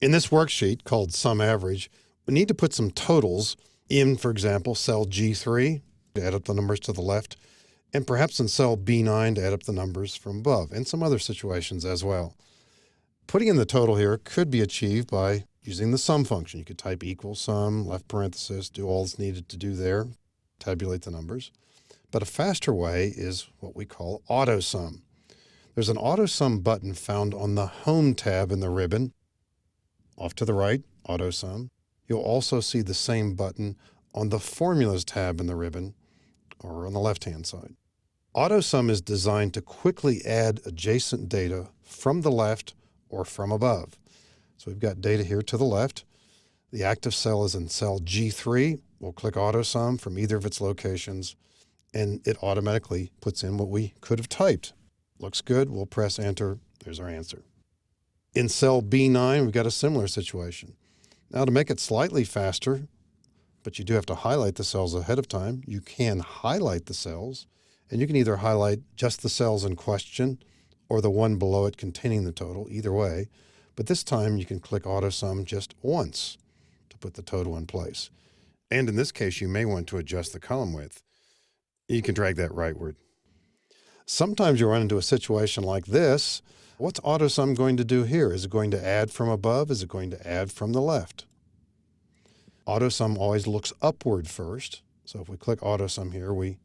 In this worksheet called Sum Average, we need to put some totals in, for example, cell G3 to add up the numbers to the left, and perhaps in cell B9 to add up the numbers from above, and some other situations as well. Putting in the total here could be achieved by using the sum function. You could type equal sum, left parenthesis, do all that's needed to do there, tabulate the numbers. But a faster way is what we call AutoSum. There's an AutoSum button found on the Home tab in the ribbon. Off to the right, AutoSum. You'll also see the same button on the Formulas tab in the ribbon, or on the left-hand side. AutoSum is designed to quickly add adjacent data from the left or from above. So we've got data here to the left. The active cell is in cell G3. We'll click AutoSum from either of its locations, and it automatically puts in what we could have typed. Looks good. We'll press Enter. There's our answer. In cell B9, we've got a similar situation. Now, to make it slightly faster, but you do have to highlight the cells ahead of time, you can highlight the cells, and you can either highlight just the cells in question or the one below it containing the total, either way. But this time you can click AutoSum just once to put the total in place. And in this case, you may want to adjust the column width. You can drag that rightward. Sometimes you'll run into a situation like this. What's AutoSum going to do here? Is it going to add from above? Is it going to add from the left? AutoSum always looks upward first. So if we click AutoSum here, we'll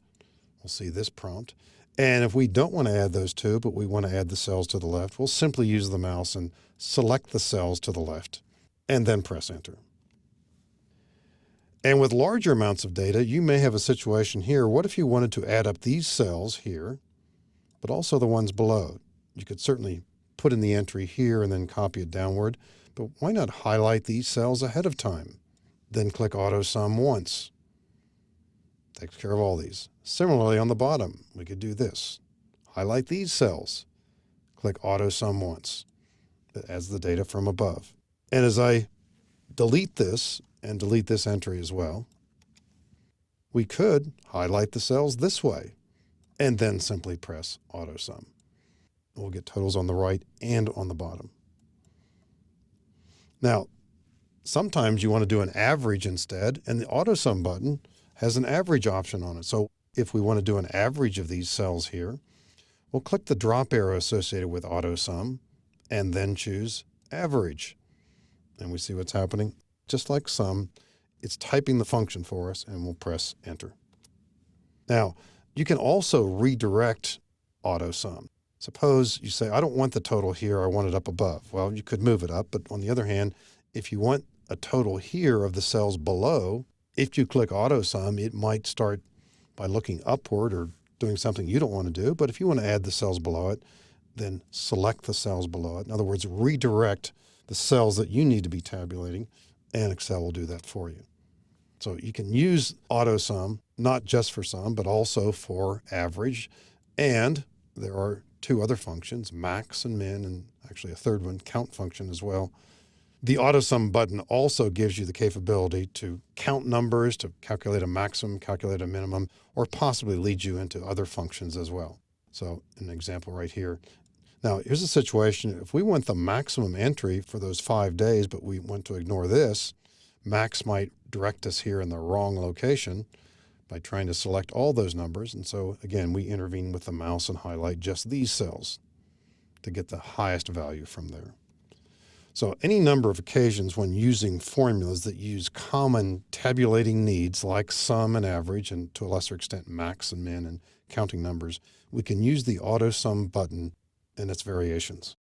see this prompt. And if we don't want to add those two, but we want to add the cells to the left, we'll simply use the mouse and select the cells to the left, and then press Enter. And with larger amounts of data, you may have a situation here. What if you wanted to add up these cells here, but also the ones below? You could certainly put in the entry here and then copy it downward, but why not highlight these cells ahead of time? Then click AutoSum once. Takes care of all these. Similarly, on the bottom, we could do this. Highlight these cells. Click AutoSum once. It adds the data from above. And as I delete this and delete this entry as well, we could highlight the cells this way and then simply press AutoSum. We'll get totals on the right and on the bottom. Now, sometimes you want to do an average instead, and the AutoSum button has an average option on it. So if we want to do an average of these cells here, we'll click the drop arrow associated with AutoSum and then choose Average. And we see what's happening. Just like Sum, it's typing the function for us, and we'll press Enter. Now, you can also redirect AutoSum. Suppose you say, I don't want the total here, I want it up above. Well, you could move it up, but on the other hand, if you want a total here of the cells below, if you click AutoSum, it might start by looking upward or doing something you don't want to do. But if you want to add the cells below it, then select the cells below it. In other words, redirect the cells that you need to be tabulating, and Excel will do that for you. So you can use AutoSum, not just for sum, but also for average. And there are two other functions, max and min, and actually a third one, count function as well. The AutoSum button also gives you the capability to count numbers, to calculate a maximum, calculate a minimum, or possibly lead you into other functions as well. So an example right here. Now, here's a situation. If we want the maximum entry for those 5 days, but we want to ignore this, max might direct us here in the wrong location by trying to select all those numbers. And so, again, we intervene with the mouse and highlight just these cells to get the highest value from there. So any number of occasions when using formulas that use common tabulating needs like sum and average, and to a lesser extent max and min and counting numbers, we can use the AutoSum button and its variations.